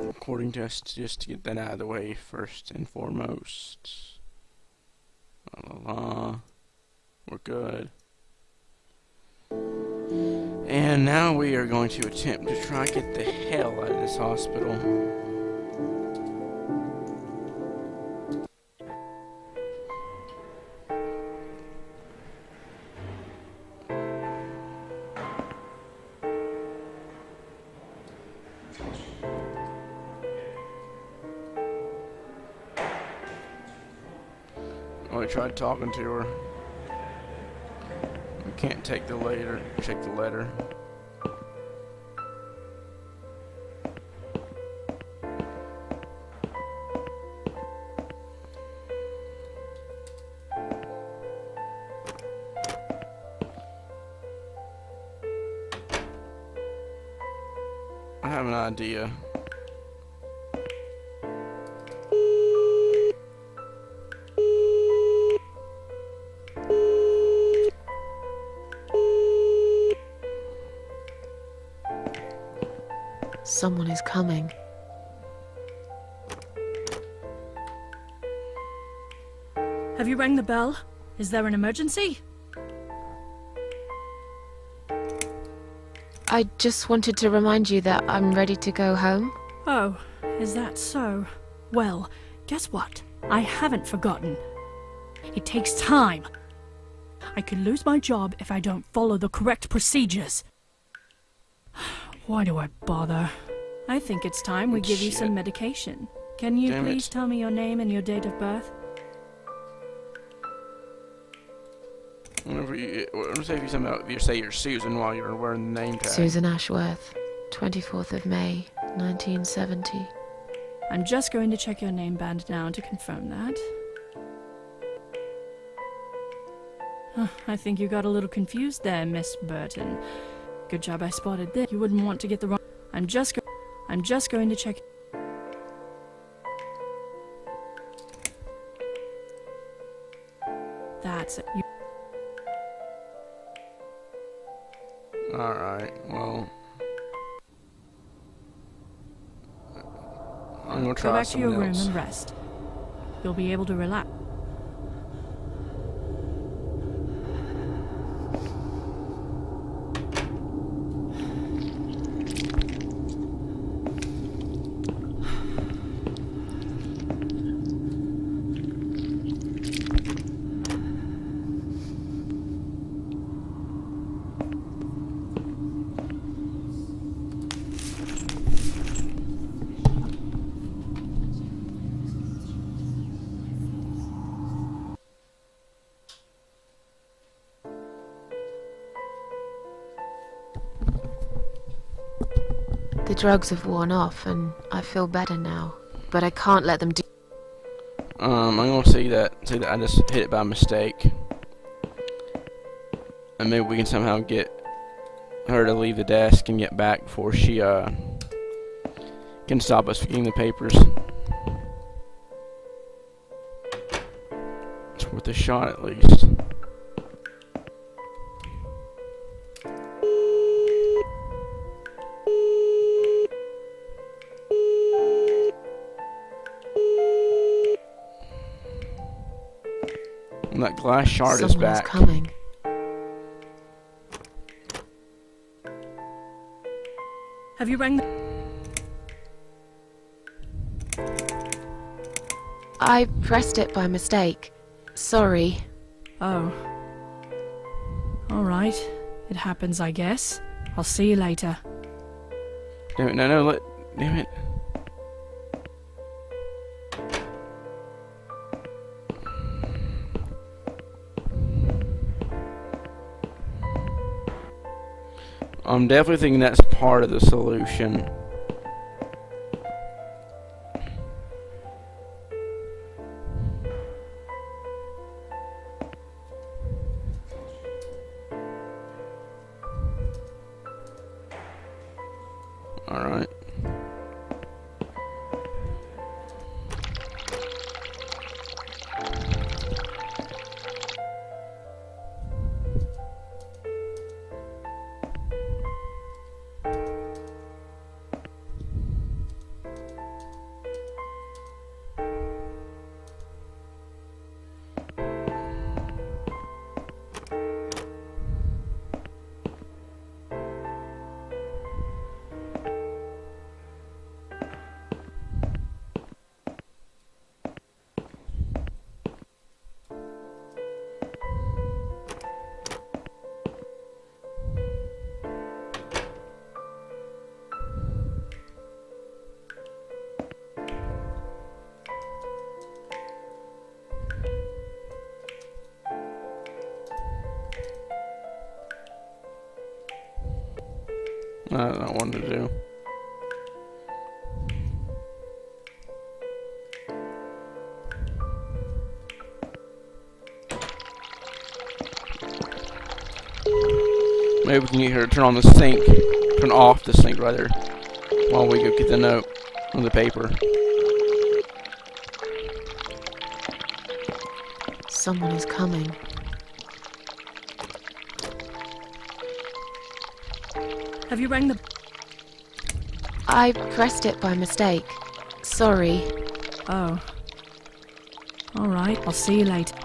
Recording test just to get that out of the way first and foremost. We're good. And now we are going to attempt to try to get the hell out of this hospital. I tried talking to her. We can't take the letter. Check the letter. I have an idea. Someone is coming. Have you rang the bell? Is there an emergency? I just wanted to remind you that I'm ready to go home. Oh, is that so? Well, guess what? I haven't forgotten. It takes time. I could lose my job if I don't follow the correct procedures. Why do I bother? I think it's time we give you some medication. Can you please tell me your name and your date of birth? Whenever you say you say you're Susan while you're wearing the name tag. Susan Ashworth, 24th of May, 1970. I'm just going to check your name band now to confirm that. I think you got a little confused there, Miss Burton. Good job I spotted this. You wouldn't want to get the wrong... I'm just going to check... That's it. Alright, well... I'm gonna try Go back to your room else. and rest. You'll be able to relax. The drugs have worn off and I feel better now, but I can't let them do... I'm gonna say that I just hit it by mistake. And maybe we can somehow get her to leave the desk and get back before she can stop us from getting the papers. It's worth a shot at least. And that glass shard is back. Coming. Have you rang? I pressed it by mistake. Sorry. Oh. Alright. It happens, I guess. I'll see you later. Damn it, damn it. I'm definitely thinking that's part of the solution. Alright. I don't know what to do. Maybe we can get her to turn on the sink. Turn off the sink rather. While we go get the note on the paper. Someone is coming. Have you rang the... I pressed it by mistake. Sorry. Oh. Alright, I'll see you later.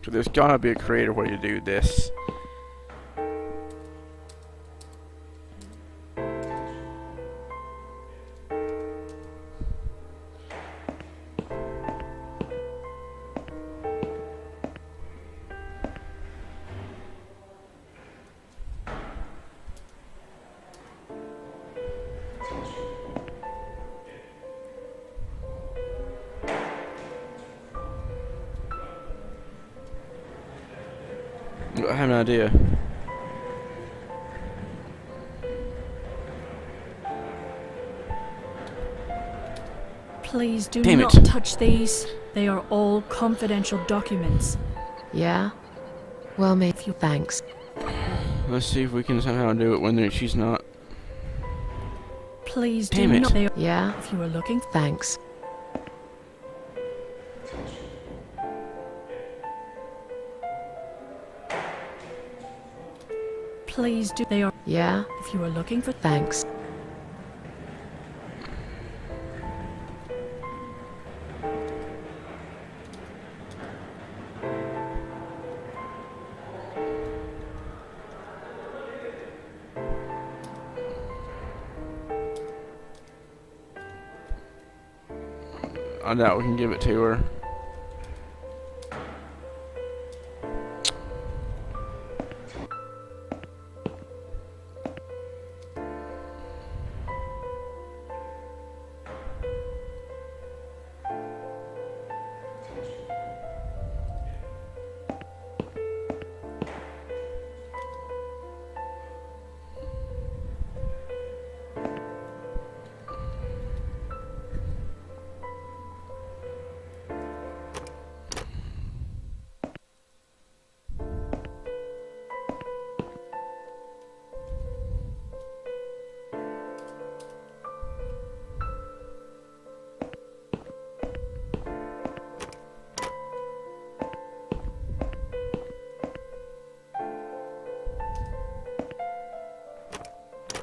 So there's gotta be a creative way to do this. I have an idea. Please do Damn not it. touch these. They are all confidential documents. Yeah? Well, maybe. Thanks. Let's see if we can somehow do it when she's not. Please Damn do it. not... They are, Yeah? if you are looking... Thanks. Please do... They are... Yeah? If you are looking for... Thanks. I doubt we can give it to her.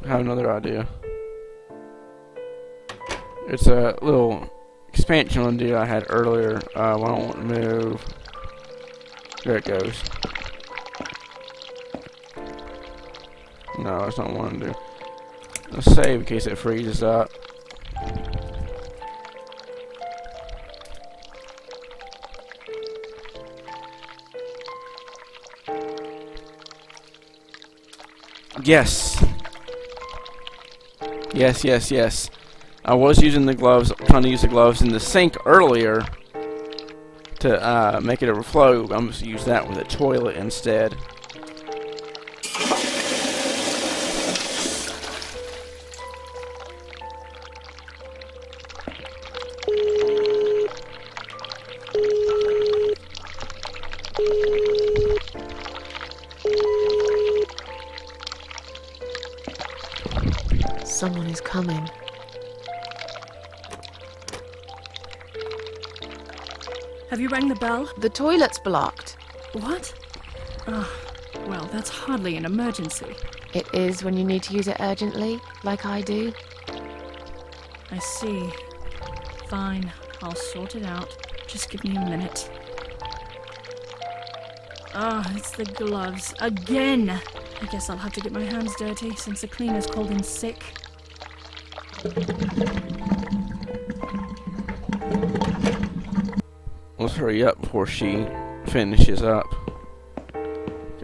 I have another idea. It's a little expansion idea I had earlier. I don't want to move. There it goes. No, that's not what I want to do. Let's save in case it freezes up. Yes. Yes. I was using the gloves, trying to use the gloves in the sink earlier to make it overflow. I'm just use that with the toilet instead. Someone is coming. Have you rang the bell? The toilet's blocked. What? Well, that's hardly an emergency. It is when you need to use it urgently, like I do. I see. Fine, I'll sort it out. Just give me a minute. It's the gloves. Again! I guess I'll have to get my hands dirty since the cleaner's called in sick. Let's hurry up before she finishes up.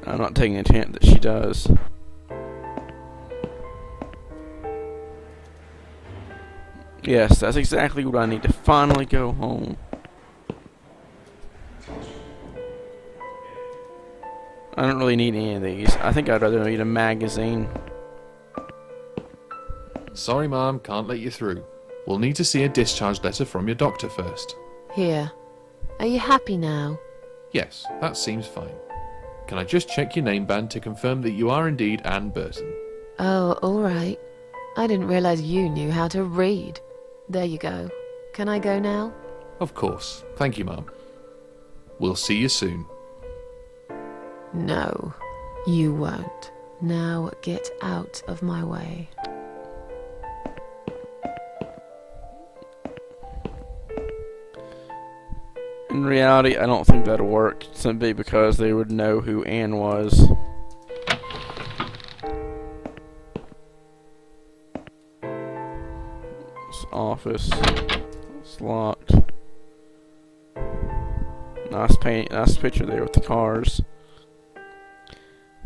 I'm not taking a chance that she does. Yes, that's exactly what I need to finally go home. I don't really need any of these. I think I'd rather read a magazine. Sorry, Mom, can't let you through. We'll need to see a discharge letter from your doctor first. Here. Are you happy now? Yes, that seems fine. Can I just check your name band to confirm that you are indeed Anne Burton? Oh, all right. I didn't realize you knew how to read. There you go. Can I go now? Of course. Thank you, Mom. We'll see you soon. No, you won't. Now get out of my way. In reality, I don't think that'll work, simply because they would know who Anne was. This office. It's locked. Nice paint, nice picture there with the cars.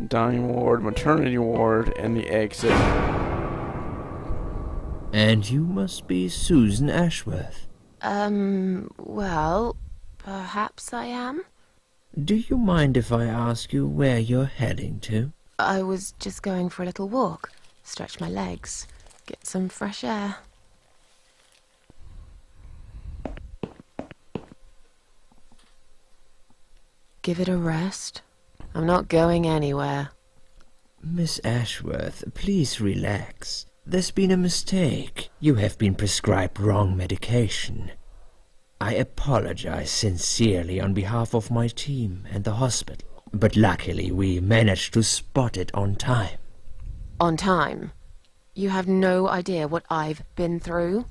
Dining ward, maternity ward, and the exit. And you must be Susan Ashworth. Well, perhaps I am? Do you mind if I ask you where you're heading to? I was just going for a little walk. Stretch my legs. Get some fresh air. Give it a rest. I'm not going anywhere. Miss Ashworth, please relax. There's been a mistake. You have been prescribed wrong medication. I apologize sincerely on behalf of my team and the hospital, but luckily we managed to spot it on time. On time? You have no idea what I've been through?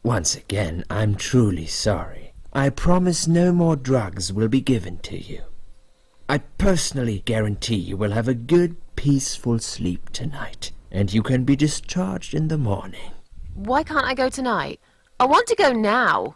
Once again, I'm truly sorry. I promise no more drugs will be given to you. I personally guarantee you will have a good, peaceful sleep tonight, and you can be discharged in the morning. Why can't I go tonight? I want to go now.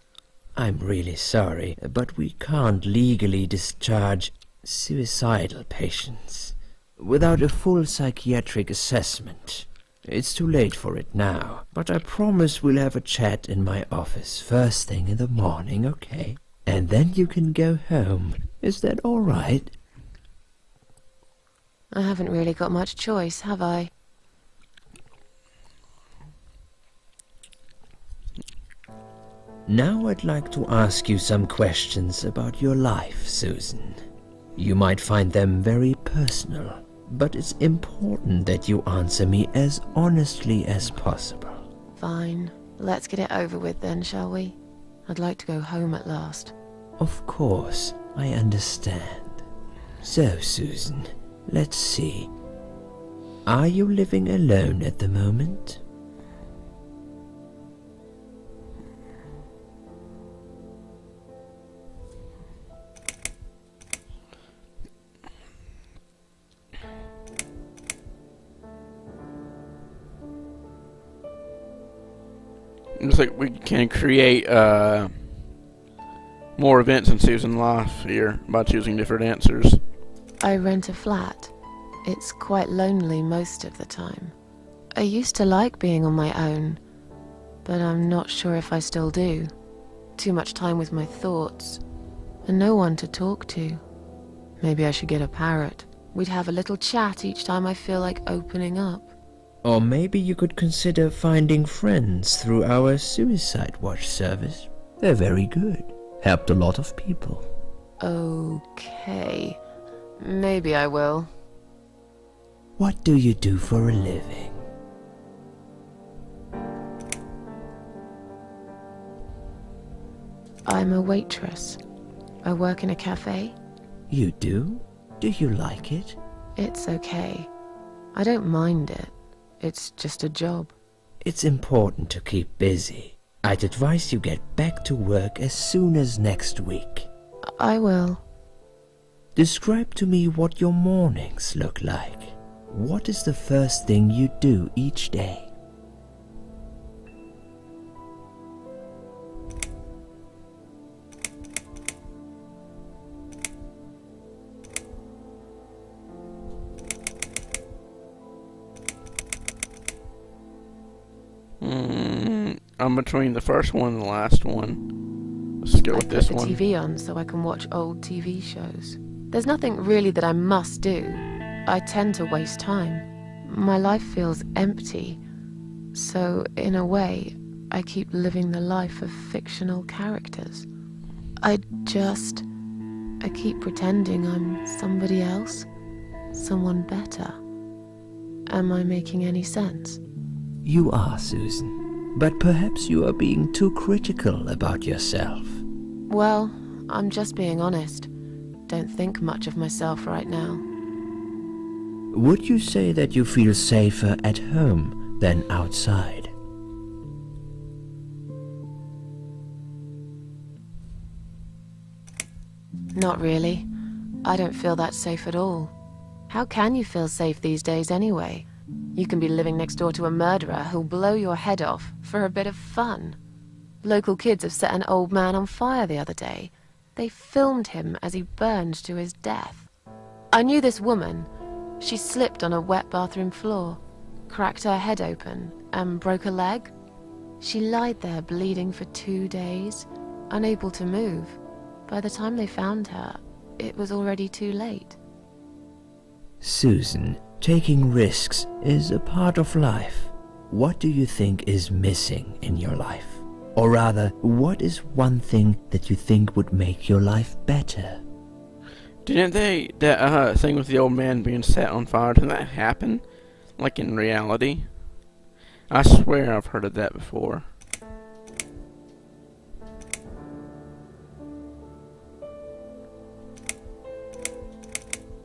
I'm really sorry, but we can't legally discharge suicidal patients without a full psychiatric assessment. It's too late for it now, but I promise we'll have a chat in my office first thing in the morning, okay? And then you can go home. Is that all right? I haven't really got much choice, have I? Now I'd like to ask you some questions about your life, Susan. You might find them very personal, but it's important that you answer me as honestly as possible. Fine. Let's get it over with then, shall we? I'd like to go home at last. Of course, I understand. So, Susan, let's see. Are you living alone at the moment? Looks like we can create more events in Susan life here by choosing different answers. I rent a flat. It's quite lonely most of the time. I used to like being on my own, but I'm not sure if I still do. Too much time with my thoughts, and no one to talk to. Maybe I should get a parrot. We'd have a little chat each time I feel like opening up. Or maybe you could consider finding friends through our Suicide Watch service. They're very good. Helped a lot of people. Okay. Maybe I will. What do you do for a living? I'm a waitress. I work in a cafe. You do? Do you like it? It's okay. I don't mind it. It's just a job. It's important to keep busy. I'd advise you get back to work as soon as next week. I will. Describe to me what your mornings look like. What is the first thing you do each day? I'm between the first one and the last one. Let's go with this I put one. the TV on so I can watch old TV shows. There's nothing really that I must do. I tend to waste time. My life feels empty. So, in a way, I keep living the life of fictional characters. I keep pretending I'm somebody else. Someone better. Am I making any sense? You are, Susan. But perhaps you are being too critical about yourself. Well, I'm just being honest. Don't think much of myself right now. Would you say that you feel safer at home than outside? Not really. I don't feel that safe at all. How can you feel safe these days anyway? You can be living next door to a murderer who'll blow your head off for a bit of fun. Local kids have set an old man on fire the other day. They filmed him as he burned to his death. I knew this woman. She slipped on a wet bathroom floor, cracked her head open, and broke a leg. She lied there bleeding for 2 days, unable to move. By the time they found her, it was already too late. Susan, taking risks is a part of life. What do you think is missing in your life? Or rather, what is one thing that you think would make your life better? Didn't that thing with the old man being set on fire, didn't that happen? Like in reality? I swear I've heard of that before.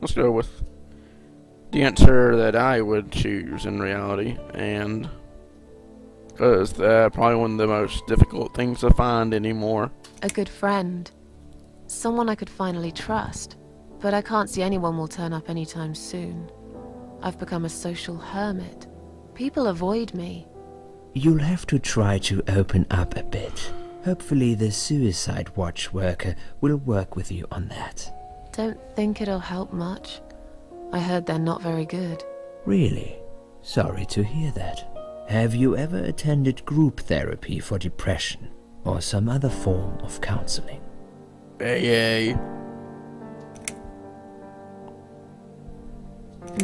Let's go with the answer that I would choose in reality, and because probably one of the most difficult things to find anymore. A good friend. Someone I could finally trust. But I can't see anyone will turn up anytime soon. I've become a social hermit. People avoid me. You'll have to try to open up a bit. Hopefully the Suicide Watch worker will work with you on that. Don't think it'll help much. I heard they're not very good. Really? Sorry to hear that. Have you ever attended group therapy for depression or some other form of counseling? AA.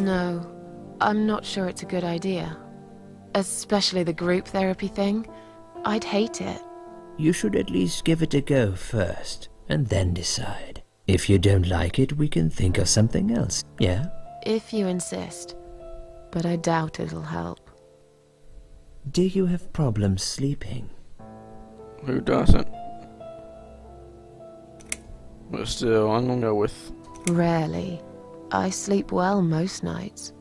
No, I'm not sure it's a good idea. Especially the group therapy thing. I'd hate it. You should at least give it a go first, and then decide. If you don't like it, we can think of something else, yeah? If you insist. But I doubt it'll help. Do you have problems sleeping? Who doesn't? But still, I'm gonna go with... Rarely. I sleep well most nights.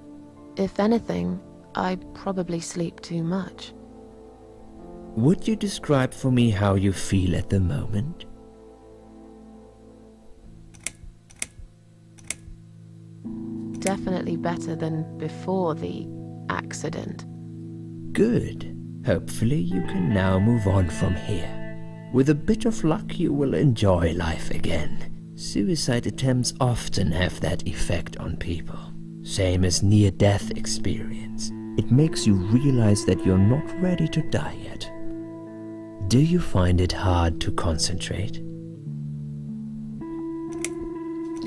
If anything, I probably sleep too much. Would you describe for me how you feel at the moment? Definitely better than before the accident. Good. Hopefully you can now move on from here. With a bit of luck you will enjoy life again. Suicide attempts often have that effect on people. Same as near-death experience. It makes you realize that you're not ready to die yet. Do you find it hard to concentrate?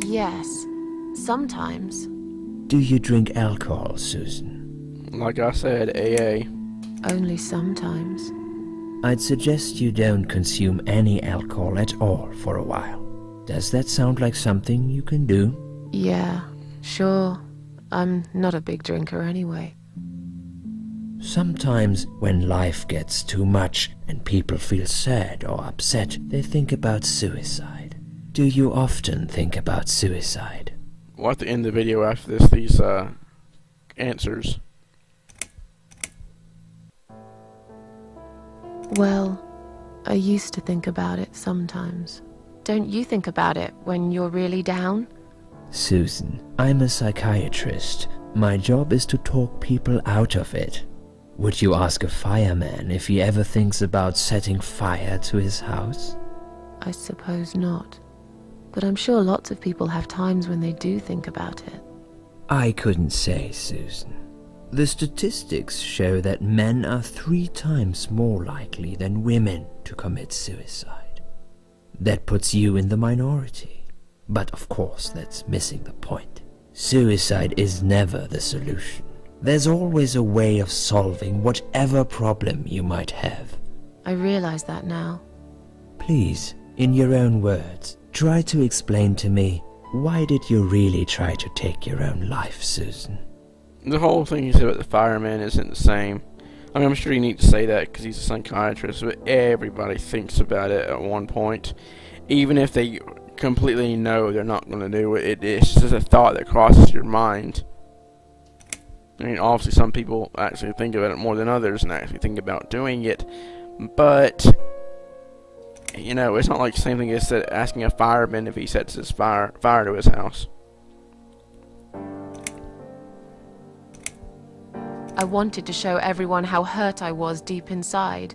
Yes, sometimes. Do you drink alcohol, Susan? Like I said, AA. Only sometimes. I'd suggest you don't consume any alcohol at all for a while. Does that sound like something you can do? Yeah, sure. I'm not a big drinker anyway. Sometimes when life gets too much and people feel sad or upset, they think about suicide. Do you often think about suicide? We'll have to end the video after these answers. Well, I used to think about it sometimes. Don't you think about it when you're really down? Susan, I'm a psychiatrist. My job is to talk people out of it. Would you ask a fireman if he ever thinks about setting fire to his house? I suppose not. But I'm sure lots of people have times when they do think about it. I couldn't say, Susan. The statistics show that men are 3 times more likely than women to commit suicide. That puts you in the minority. But of course, that's missing the point. Suicide is never the solution. There's always a way of solving whatever problem you might have. I realize that now. Please, in your own words, try to explain to me, why did you really try to take your own life, Susan? The whole thing you said about the fireman isn't the same. I mean, I'm sure you need to say that because he's a psychiatrist, but everybody thinks about it at one point. Even if they completely know they're not going to do it, it's just a thought that crosses your mind. I mean, obviously some people actually think about it more than others and actually think about doing it, but, you know, it's not like the same thing as asking a fireman if he sets his fire to his house. I wanted to show everyone how hurt I was deep inside.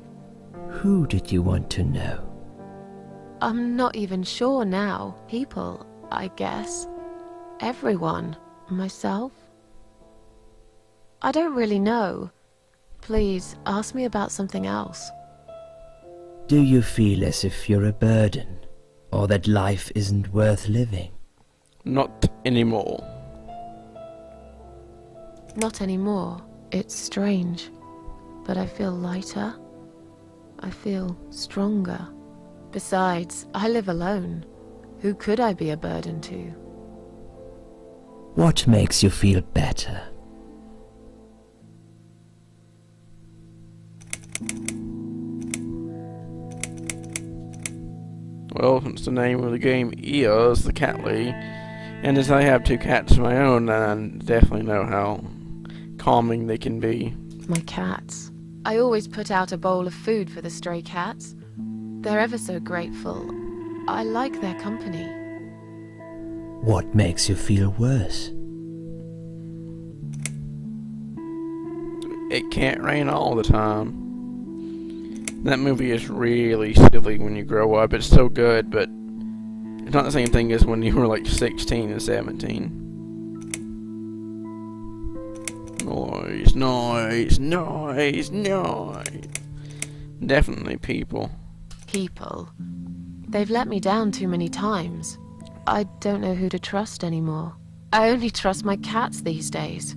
Who did you want to know? I'm not even sure now. People, I guess. Everyone. Myself. I don't really know. Please, ask me about something else. Do you feel as if you're a burden, or that life isn't worth living? Not anymore. Not anymore. It's strange. But I feel lighter. I feel stronger. Besides, I live alone. Who could I be a burden to? What makes you feel better? Well, since the name of the game is the Cat League, and as I have 2 cats of my own, I definitely know how calming they can be. My cats. I always put out a bowl of food for the stray cats. They're ever so grateful. I like their company. What makes you feel worse? It can't rain all the time. That movie is really silly when you grow up. It's so good, but it's not the same thing as when you were like 16 and 17. Noise, noise, noise, noise. Definitely people. People. They've let me down too many times. I don't know who to trust anymore. I only trust my cats these days.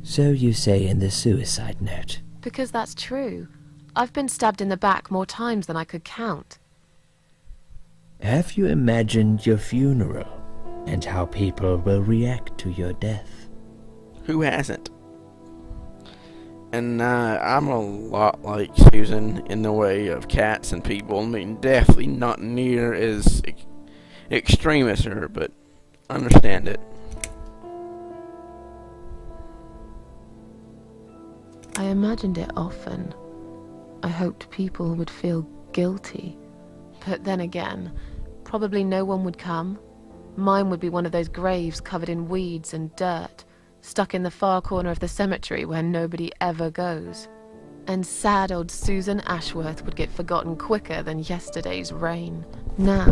So you say in the suicide note. Because that's true. I've been stabbed in the back more times than I could count. Have you imagined your funeral and how people will react to your death? Who hasn't? And I'm a lot like Susan in the way of cats and people. I mean, definitely not near as extreme as her, but I understand it. I imagined it often. I hoped people would feel guilty. But then again, probably no one would come. Mine would be one of those graves covered in weeds and dirt, stuck in the far corner of the cemetery where nobody ever goes. and sad old Susan Ashworth would get forgotten quicker than yesterday's rain. Now,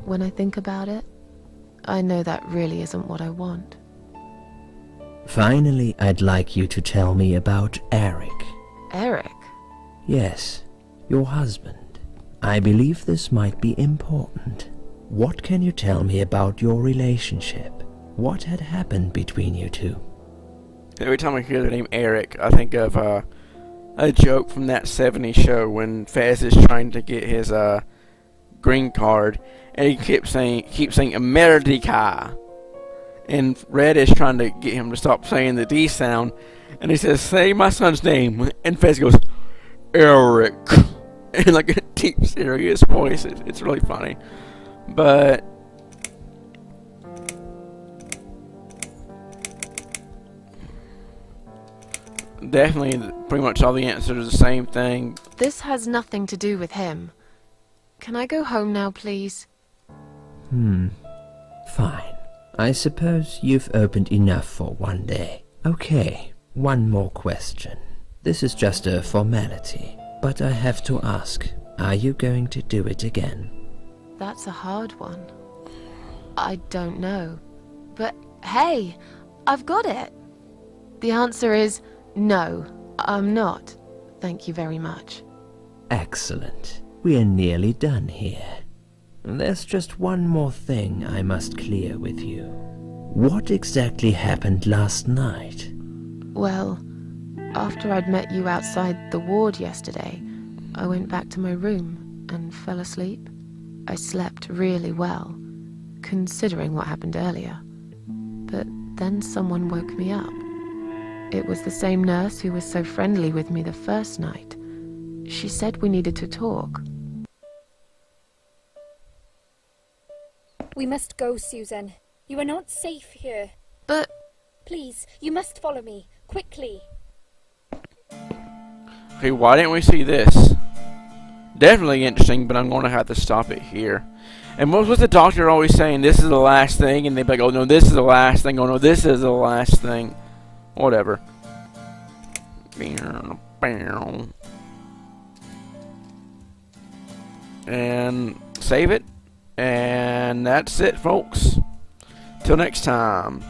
when I think about it, I know that really isn't what I want. Finally, I'd like you to tell me about Eric. Eric? Yes, your husband. I believe this might be important. What can you tell me about your relationship? What had happened between you two? Every time I hear the name Eric, I think of a joke from that '70s show when Fez is trying to get his green card, and he keeps saying America, and Red is trying to get him to stop saying the D sound, and he says, "Say my son's name," and Fez goes, "Eric," in like a deep, serious voice. It's really funny, but definitely pretty much all the answers are the same thing. This has nothing to do with him. Can I go home now, please? Fine. I suppose you've opened enough for one day. Okay, one more question. This is just a formality, but I have to ask, are you going to do it again? That's a hard one. I don't know. But hey, I've got it. The answer is no, I'm not. Thank you very much. Excellent. We're nearly done here. There's just one more thing I must clear with you. What exactly happened last night? Well, after I'd met you outside the ward yesterday, I went back to my room and fell asleep. I slept really well, considering what happened earlier. But then someone woke me up. It was the same nurse who was so friendly with me the first night. She said we needed to talk. We must go, Susan. You are not safe here. But... Please, you must follow me. Quickly. Okay, why didn't we see this? Definitely interesting, but I'm going to have to stop it here. And what was the doctor always saying? This is the last thing, and they'd be like, oh no, this is the last thing. Oh no, this is the last thing. Whatever. And save it. And that's it, folks. Till next time.